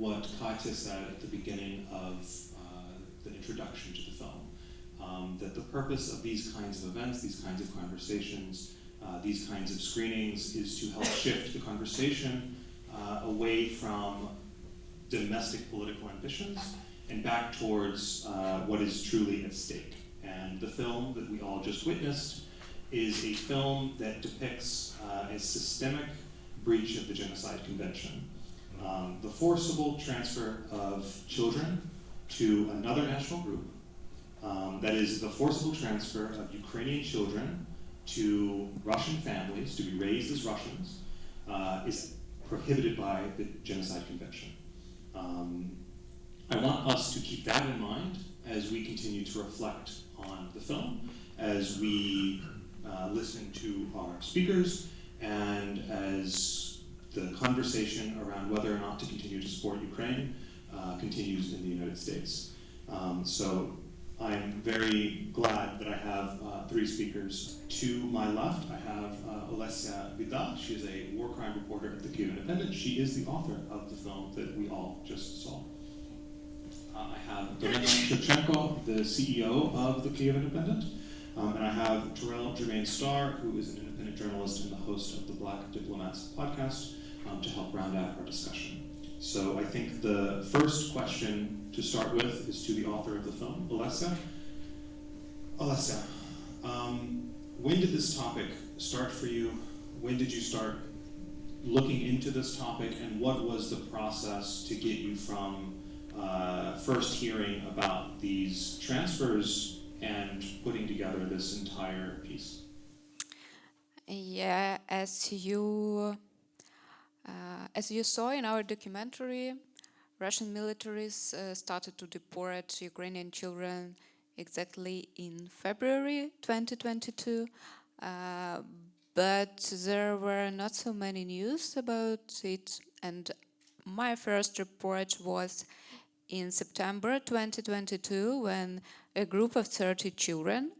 what Katya said at the beginning of the introduction to the film. That the purpose of these kinds of events, these kinds of conversations, these kinds of screenings is to help shift the conversation away from domestic political ambitions and back towards what is truly at stake. And the film that we all just witnessed is a film that depicts a systemic breach of the Genocide Convention. The forcible transfer of children to another national group, that is the forcible transfer of Ukrainian children to Russian families to be raised as Russians, is prohibited by the Genocide Convention. I want us to keep that in mind as we continue to reflect on the film, as we listen to our speakers, and as the conversation around whether or not to continue to support Ukraine continues in the United States. So I'm very glad that I have three speakers. To my left, I have Olesya Bida. She is a war crime reporter at the Kyiv Independent. She is the author of the film that we all just saw. I have Dorena Shevchenko, the CEO of the Kyiv Independent. And I have Terrell Jermaine Starr, who is an independent journalist and the host of the Black Diplomats podcast, to help round out our discussion. So I think the first question to start with is to the author of the film, Olesya. Olesya, when did this topic start for you? When did you start looking into this topic, and what was the process to get you from first hearing about these transfers and putting together this entire piece? Yeah, as you saw in our documentary, Russian militaries started to deport Ukrainian children exactly in February 2022, but there were not so many news about it, and my first report was in September 2022 when a group of 30 children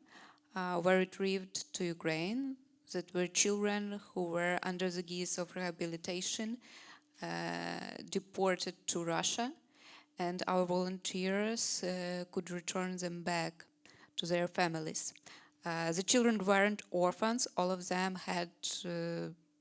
were retrieved to Ukraine. That were children who were under the guise of rehabilitation deported to Russia, and our volunteers could return them back to their families. The children weren't orphans. All of them had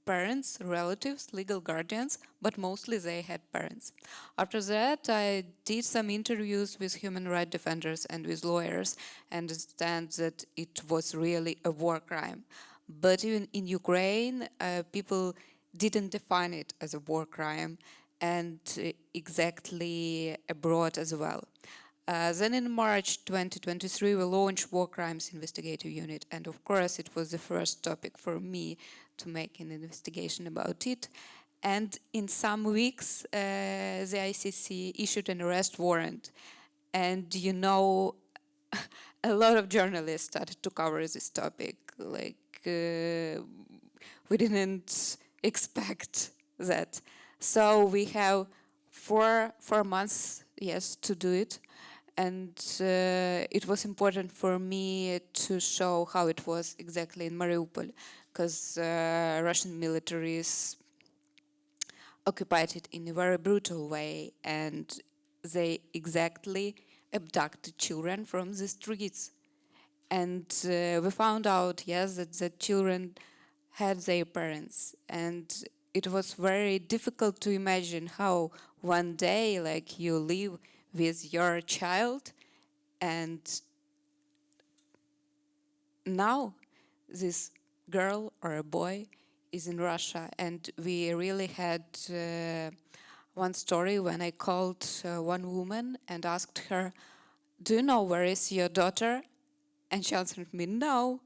parents, relatives, legal guardians, but mostly they had parents. After that, I did some interviews with human rights defenders and with lawyers and understand that it was really a war crime. But even in Ukraine, people didn't define it as a war crime, and exactly abroad as well. Then in March 2023, we launched War Crimes Investigative Unit, and of course it was the first topic for me to make an investigation about it. And in some weeks, the ICC issued an arrest warrant, and you know, a lot of journalists started to cover this topic. Like, we didn't expect that. So we have four months, yes, to do it. And it was important for me to show how it was exactly in Mariupol, because Russian militaries occupied it in a very brutal way, and they exactly abducted children from the streets. And we found out, yes, that the children had their parents, and it was very difficult to imagine how one day, like, you live with your child, and now this girl or a boy is in Russia. And we really had one story when I called one woman and asked her, "Do you know where is your daughter?" And she answered me, "No."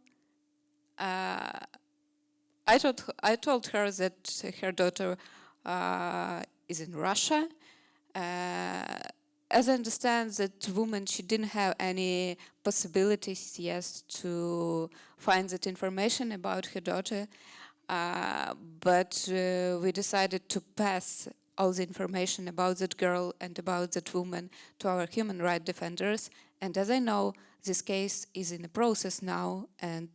I told her that her daughter is in Russia. As I understand, that woman, she didn't have any possibilities, yes, to find that information about her daughter. But we decided to pass all the information about that girl and about that woman to our human rights defenders. And as I know, this case is in the process now, and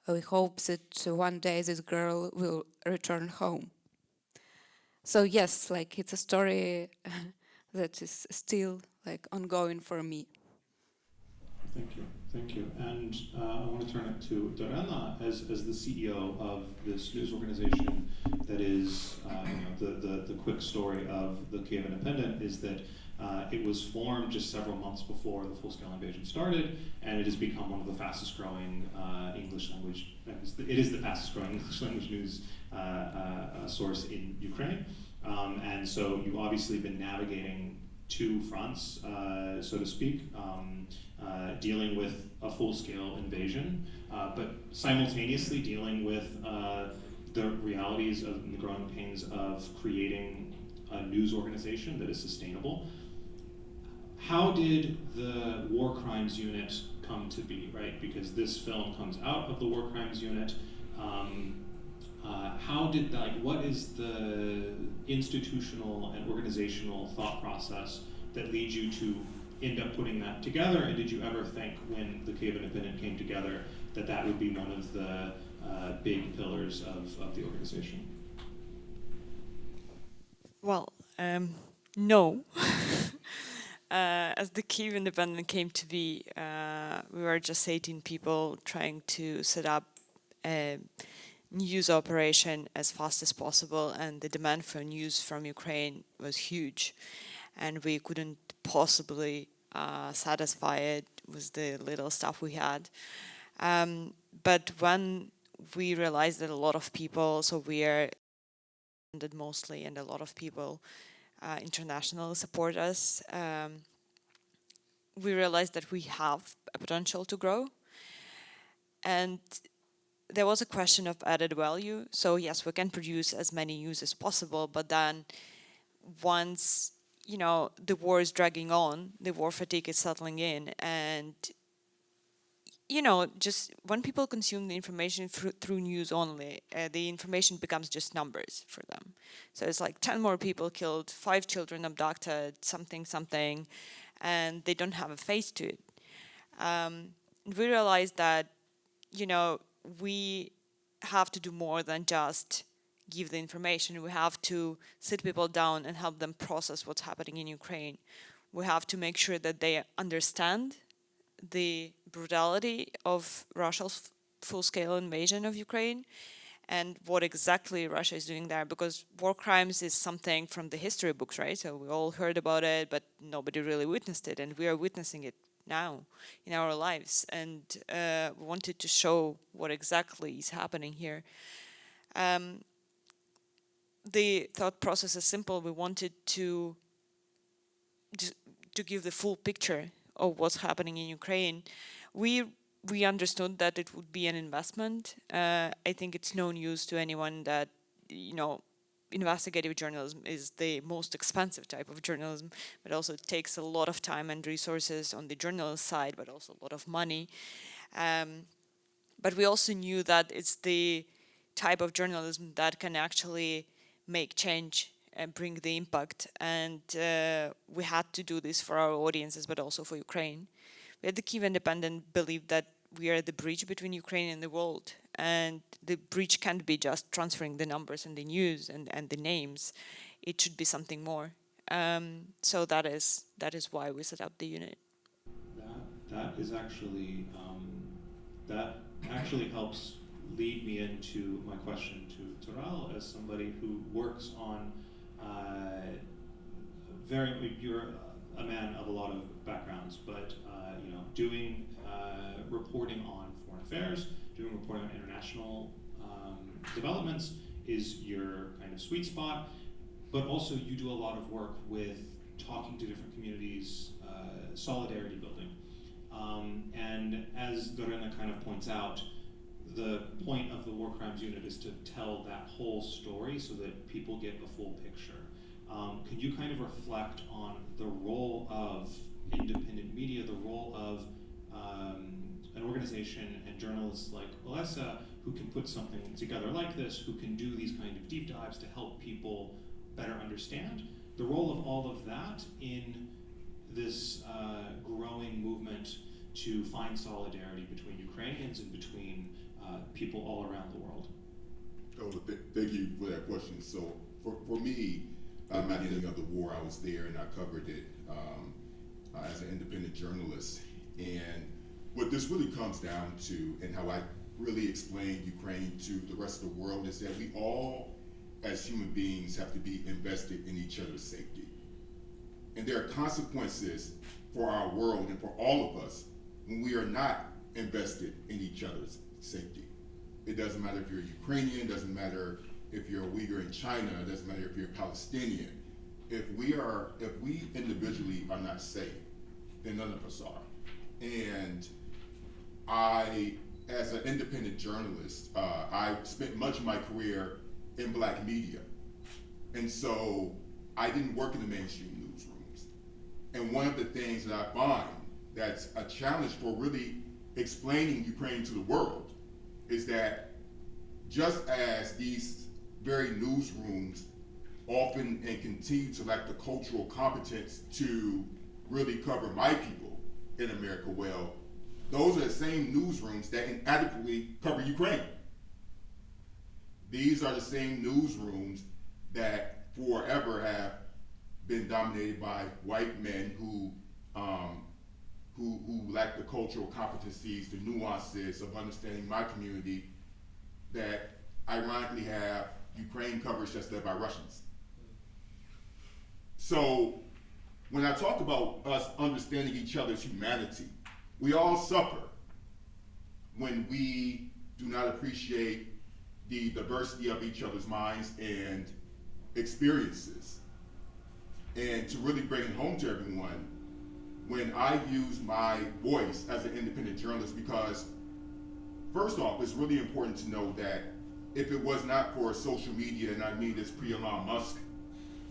we hope that one day this girl will return home. So yes, like, it's a story that is still like ongoing for me. Thank you. And I want to turn it to Dorana as the CEO of this news organization that is, the quick story of the Kyiv Independent is that it was formed just several months before the full-scale invasion started, and it has become one of the fastest growing English language, it is the fastest growing English language news source in Ukraine. And so you've obviously been navigating two fronts, so to speak, dealing with a full-scale invasion, but simultaneously dealing with the realities of the growing pains of creating a news organization that is sustainable. How did the War Crimes Unit come to be, right? Because this film comes out of the War Crimes Unit. What is the institutional and organizational thought process that leads you to end up putting that together? And did you ever think when the Kyiv Independent came together that would be one of the big pillars of the organization? Well, no. As the Kyiv Independent came to be, we were just 18 people trying to set up a news operation as fast as possible, and the demand for news from Ukraine was huge, and we couldn't possibly satisfy it with the little stuff we had. But when we realized that a lot of people, so we are mostly, and a lot of people internationally support us, we realized that we have a potential to grow. And there was a question of added value. So yes, we can produce as many news as possible, but then once, the war is dragging on, the war fatigue is settling in, and just when people consume the information through news only, the information becomes just numbers for them. So it's like 10 more people killed, 5 children abducted, something, and they don't have a face to it. We realized that, we have to do more than just give the information. We have to sit people down and help them process what's happening in Ukraine. We have to make sure that they understand the brutality of Russia's full-scale invasion of Ukraine and what exactly Russia is doing there, because war crimes is something from the history books, right? So we all heard about it, but nobody really witnessed it, and we are witnessing it now in our lives, and we wanted to show what exactly is happening here. The thought process is simple. We wanted to give the full picture of what's happening in Ukraine. We understood that it would be an investment. I think it's no news to anyone that, investigative journalism is the most expensive type of journalism, but also it takes a lot of time and resources on the journalist side, but also a lot of money. But we also knew that it's the type of journalism that can actually make change and bring the impact. And we had to do this for our audiences, but also for Ukraine. We at the Kyiv Independent believe that we are the bridge between Ukraine and the world. And the bridge can't be just transferring the numbers and the news and the names. It should be something more. So that is why we set up the unit. That is actually that actually helps lead me into my question to Taral as somebody who works on you're a man of a lot of backgrounds, but doing reporting on foreign affairs, doing reporting on international developments is your kind of sweet spot, but also you do a lot of work with talking to different communities, solidarity building. And as Dorena kind of points out, the point of the War Crimes Unit is to tell that whole story so that people get a full picture. Can you kind of reflect on the role of independent media, the role of an organization and journalists like Olesa who can put something together like this, who can do these kind of deep dives to help people better understand the role of all of that in this growing movement to find solidarity between Ukrainians and between people all around the world? Oh, thank you for that question. So for me, at the beginning of the war. I was there and I covered it as an independent journalist. And what this really comes down to, and how I really explain Ukraine to the rest of the world, is that we all, as human beings, have to be invested in each other's safety. And there are consequences for our world and for all of us when we are not invested in each other's safety. It doesn't matter if you're Ukrainian, it doesn't matter if you're a Uyghur in China, it doesn't matter if you're Palestinian. If we individually are not safe, then none of us are. And I, as an independent journalist, I spent much of my career in Black media. And so I didn't work in the mainstream newsrooms. And one of the things that I find that's a challenge for really explaining Ukraine to the world is that just as these very newsrooms often and continue to lack the cultural competence to really cover my people in America well, those are the same newsrooms that inadequately cover Ukraine. These are the same newsrooms that forever have been dominated by white men who lack the cultural competencies, the nuances of understanding my community, that ironically have Ukraine coverage that's led by Russians. So when I talk about us understanding each other's humanity, we all suffer when we do not appreciate the diversity of each other's minds and experiences. And to really bring it home to everyone, when I use my voice as an independent journalist, because first off, it's really important to know that if it was not for social media, and I mean this pre-N.Y.C,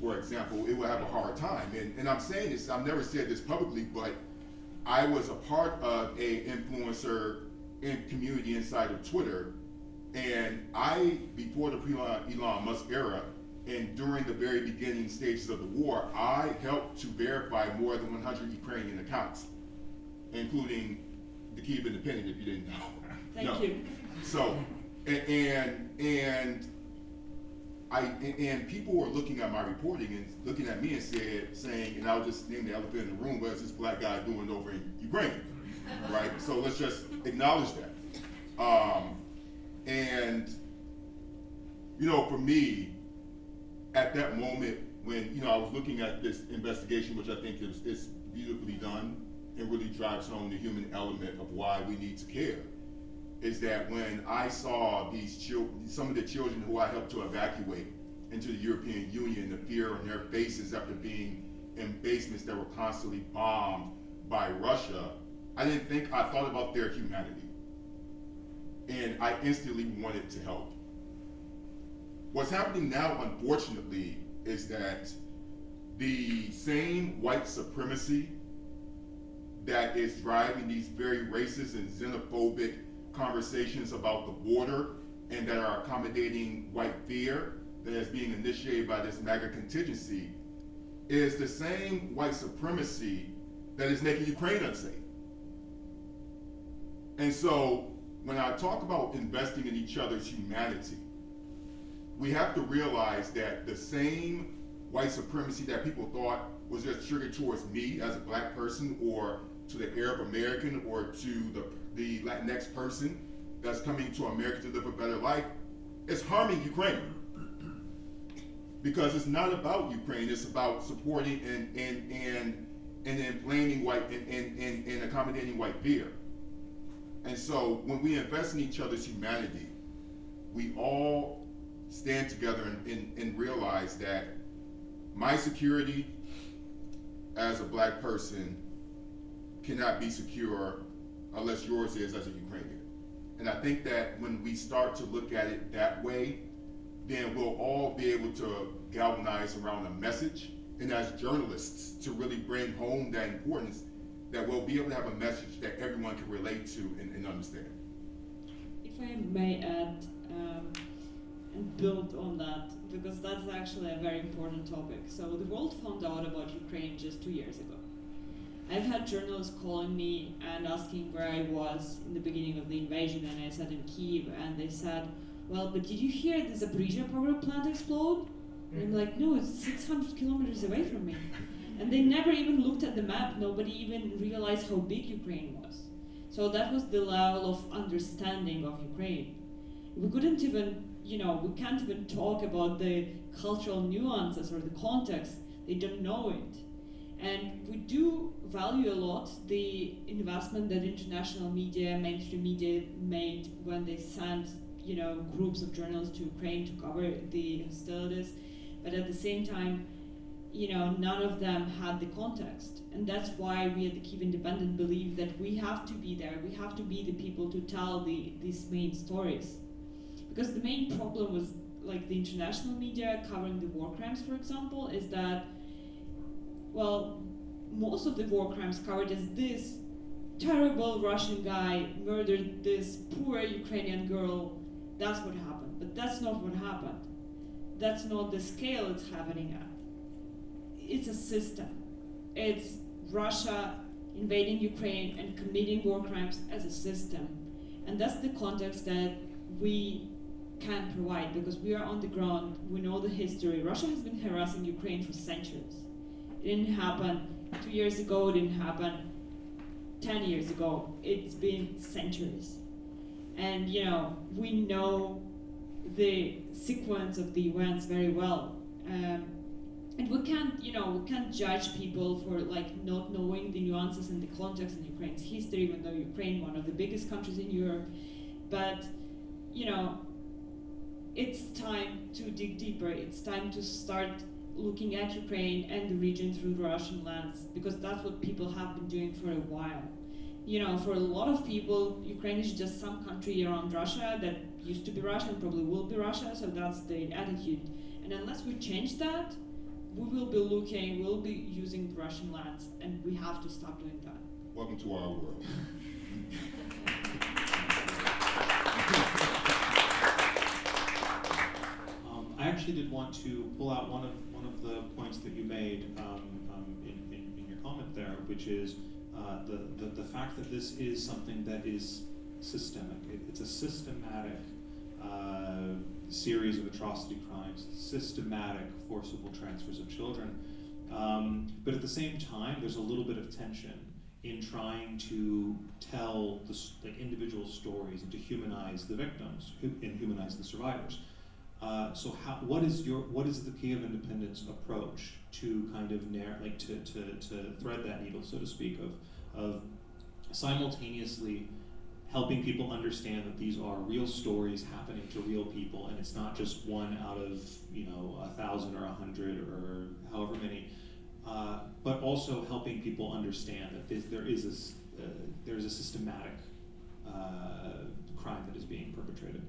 for example, it would have a hard time. And I'm saying this, I've never said this publicly, but I was a part of a influencer in community inside of Twitter. And before the pre-Elon Musk era, and during the very beginning stages of the war, I helped to verify more than 100 Ukrainian accounts, including the Kyiv Independent, if you didn't know. Thank you. So, and people were looking at my reporting and looking at me and saying, and I'll just name the elephant in the room, what's this black guy doing over in Ukraine, right? So let's just acknowledge that. And, you know, for me, at that moment when, you know, I was looking at this investigation, which I think is beautifully done and really drives home the human element of why we need to care, is that when I saw these children, some of the children who I helped to evacuate into the European Union, the fear on their faces after being in basements that were constantly bombed by Russia, I thought about their humanity. And I instantly wanted to help. What's happening now, unfortunately, is that the same white supremacy that is driving these very racist and xenophobic conversations about the border and that are accommodating white fear that is being initiated by this MAGA contingency is the same white supremacy that is making Ukraine unsafe. And so when I talk about investing in each other's humanity, we have to realize that the same white supremacy that people thought was just triggered towards me as a black person, or to the Arab American, or to the Latinx person that's coming to America to live a better life, is harming Ukraine. Because it's not about Ukraine, it's about supporting and inflaming white and accommodating white fear. And so when we invest in each other's humanity, we all stand together and realize that my security as a black person cannot be secure unless yours is as a Ukrainian. And I think that when we start to look at it that way, then we'll all be able to galvanize around a message, and as journalists to really bring home that importance, that we'll be able to have a message that everyone can relate to and understand. If I may add and build on that, because that's actually a very important topic. So the world found out about Ukraine just 2 years ago. I've had journalists calling me and asking where I was in the beginning of the invasion, and I said in Kyiv, and they said, well, but did you hear the Zaporizhzhia power plant explode? And I'm like, no, it's 600 kilometers away from me. And they never even looked at the map. Nobody even realized how big Ukraine was. So that was the level of understanding of Ukraine. We couldn't even, we can't even talk about the cultural nuances or the context. They don't know it. And we do value a lot the investment that international media, mainstream media made when they sent, groups of journalists to Ukraine to cover the hostilities. But at the same time, none of them had the context. And that's why we at the Kyiv Independent believe that we have to be there. We have to be the people to tell these main stories. Because the main problem with like the international media covering the war crimes, for example, is that, well, most of the war crimes covered as this terrible Russian guy murdered this poor Ukrainian girl. That's what happened. But that's not what happened. That's not the scale it's happening at. It's a system. It's Russia invading Ukraine and committing war crimes as a system. And that's the context that we can provide because we are on the ground, we know the history. Russia has been harassing Ukraine for centuries. It didn't happen 2 years ago, it didn't happen 10 years ago. It's been centuries. And we know the sequence of the events very well. And we can't judge people for like not knowing the nuances and the context in Ukraine's history, even though Ukraine, one of the biggest countries in Europe. But, it's time to dig deeper. It's time to start looking at Ukraine and the region through Russian lens, because that's what people have been doing for a while. For a lot of people, Ukraine is just some country around Russia that used to be Russia and probably will be Russia, so that's the attitude. And unless we change that, we'll be using the Russian lens, and we have to stop doing that. Welcome to our world. I actually did want to pull out one of the points that you made in your comment there, which is the fact that this is something that is systemic. It's a systematic series of atrocity crimes, systematic forcible transfers of children. But at the same time, there's a little bit of tension in trying to tell individual stories and to humanize the victims and humanize the survivors. So what is the Kyiv Independent's approach to kind of to thread that needle, so to speak, of simultaneously helping people understand that these are real stories happening to real people, and it's not just one out of 1,000 or 100 or however many, but also helping people understand that there is a systematic crime that is being perpetrated.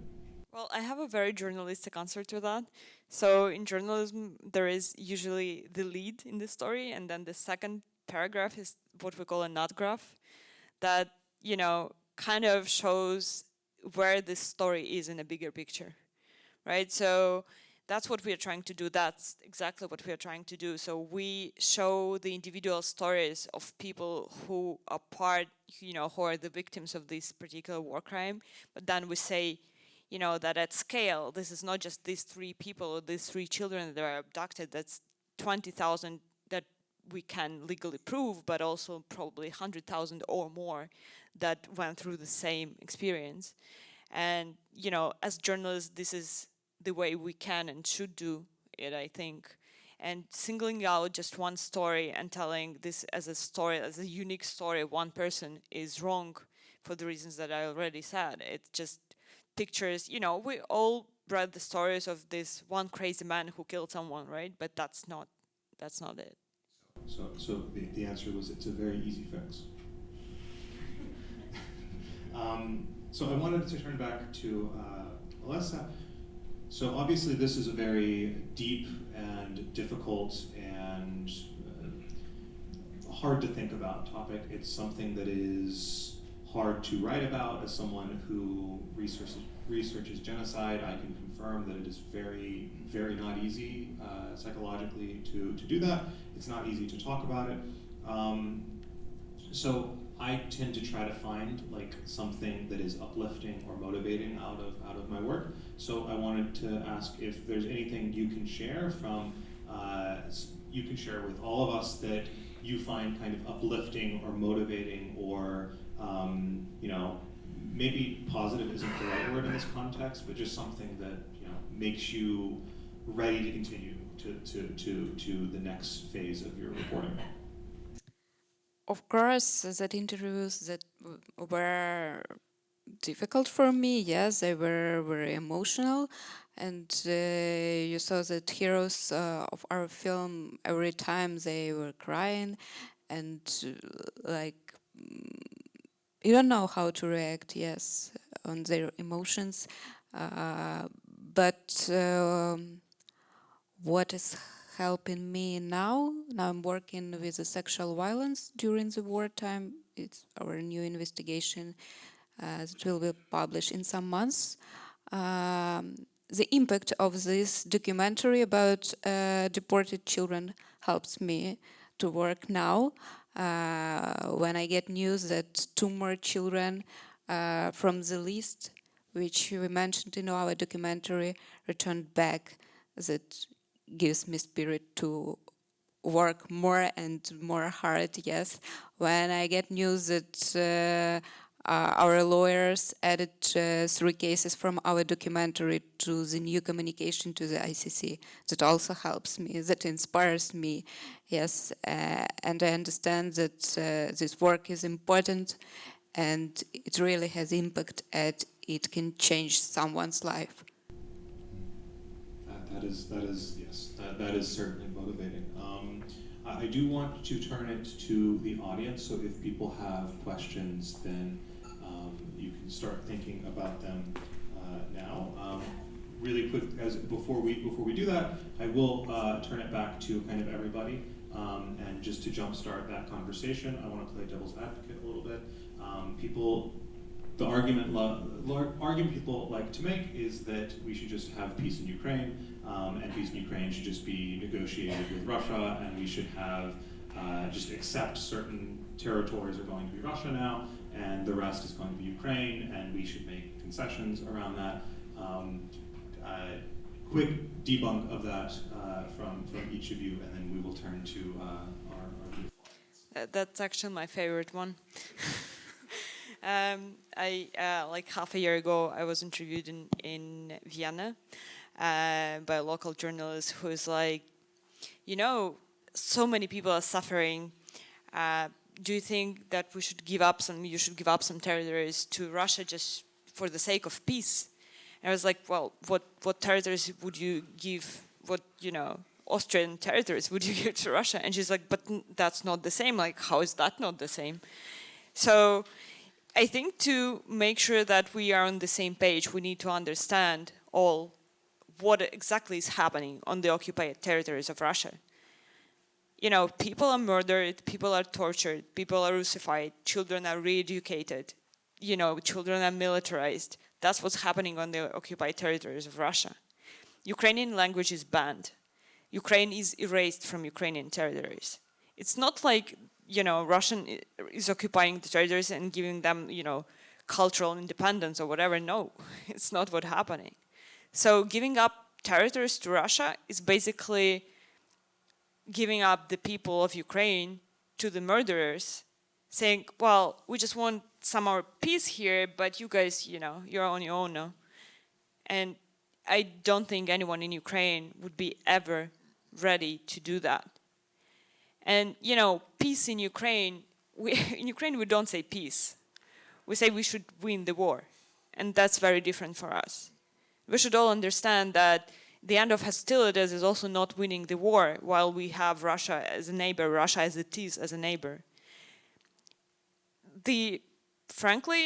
Well, I have a very journalistic answer to that. So in journalism, there is usually the lead in the story, and then the second paragraph is what we call a nut graph that, kind of shows where this story is in a bigger picture, right? So that's what we are trying to do. That's exactly what we are trying to do. So we show the individual stories of people who are who are the victims of this particular war crime, but then we say, that at scale, this is not just these 3 people or these 3 children that are abducted, that's 20,000 that we can legally prove, but also probably 100,000 or more that went through the same experience. And, as journalists, this is the way we can and should do it, I think. And singling out just one story and telling this as a story, as a unique story of one person is wrong for the reasons that I already said. It's just pictures, we all read the stories of this one crazy man who killed someone, right? But that's not it. So the answer was it's a very easy fix. So I wanted to turn back to Alessa. So obviously this is a very deep and difficult and hard to think about topic. It's something that is hard to write about. As someone who researches genocide, I can confirm that it is very, very not easy psychologically to do that. It's not easy to talk about it. So I tend to try to find like something that is uplifting or motivating out of my work. So I wanted to ask if there's anything you can share from you can share with all of us that you find kind of uplifting or motivating, or you know, maybe positive isn't the right word in this context, but just something that, you know, makes you ready to continue to the next phase of your reporting. Of course, that interviews that were difficult for me. Yes, they were very emotional, and you saw that heroes of our film every time they were crying, and like you don't know how to react. Yes, on their emotions, but. What is helping me now? Now I'm working with the sexual violence during the wartime. It's our new investigation that will be published in some months. The impact of this documentary about deported children helps me to work now. When I get news that 2 more children from the list, which we mentioned in our documentary, returned back, that gives me spirit to work more and more hard. Yes, when I get news that our lawyers added 3 cases from our documentary to the new communication to the ICC, that also helps me, that inspires me. Yes, and I understand that this work is important and it really has impact and it can change someone's life. That is yes, that is certainly motivating. I do want to turn it to the audience, so if people have questions, then you can start thinking about them now. Really quick, as before we do that, I will turn it back to kind of everybody, and just to jumpstart that conversation, I want to play devil's advocate a little bit. The argument people like to make is that we should just have peace in Ukraine, and peace in Ukraine should just be negotiated with Russia, and we should have just accept certain territories are going to be Russia now, and the rest is going to be Ukraine, and we should make concessions around that. Quick debunk of that from each of you, and then we will turn to our beautiful audience. That's actually my favorite one. Like half a year ago, I was interviewed in Vienna by a local journalist who is like, you know, so many people are suffering. Do you think that you should give up some territories to Russia just for the sake of peace? And I was like, well, what territories would you give? What, you know, Austrian territories would you give to Russia? And she's like, but that's not the same. Like, how is that not the same? So I think to make sure that we are on the same page, we need to understand all what exactly is happening on the occupied territories of Russia. You know, people are murdered, people are tortured, people are Russified, children are re-educated, you know, children are militarized. That's what's happening on the occupied territories of Russia. Ukrainian language is banned. Ukraine is erased from Ukrainian territories. It's not like, you know, Russian is occupying the territories and giving them, you know, cultural independence or whatever. No, it's not what's happening. So giving up territories to Russia is basically giving up the people of Ukraine to the murderers, saying, well, we just want some more peace here, but you guys, you know, you're on your own now. And I don't think anyone in Ukraine would be ever ready to do that. And, you know, peace in Ukraine, in Ukraine we don't say peace. We say we should win the war. And that's very different for us. We should all understand that the end of hostilities is also not winning the war, while we have Russia as a neighbor, Russia as it is as a neighbor. Frankly,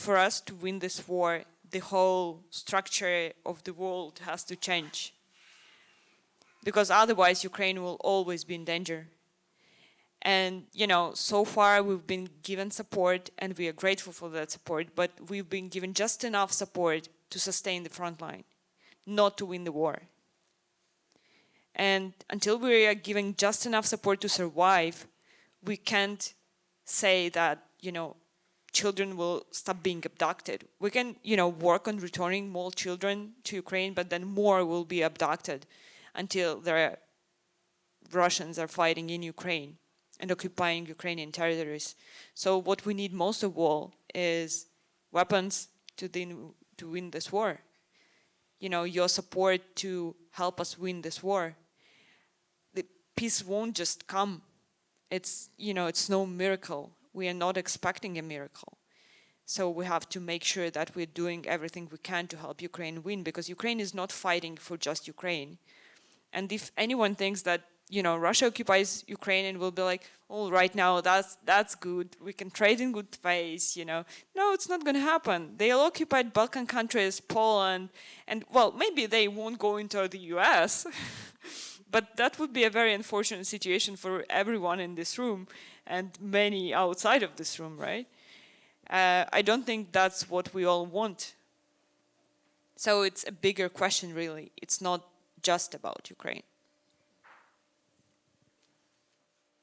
for us to win this war, the whole structure of the world has to change. Because otherwise Ukraine will always be in danger. And, you know, so far we've been given support and we are grateful for that support, but we've been given just enough support to sustain the front line, not to win the war. And until we are given just enough support to survive, we can't say that, children will stop being abducted. We can, work on returning more children to Ukraine, but then more will be abducted until the Russians are fighting in Ukraine and occupying Ukrainian territories. So what we need most of all is weapons to win this war. Your support to help us win this war. The peace won't just come. It's no miracle. We are not expecting a miracle. So we have to make sure that we're doing everything we can to help Ukraine win, because Ukraine is not fighting for just Ukraine. And if anyone thinks that, Russia occupies Ukraine and will be like, oh, right now, that's good. We can trade in good faith, No, it's not going to happen. They all occupied Balkan countries, Poland, and, well, maybe they won't go into the US. But that would be a very unfortunate situation for everyone in this room and many outside of this room, right? I don't think that's what we all want. So it's a bigger question, really. It's not just about Ukraine.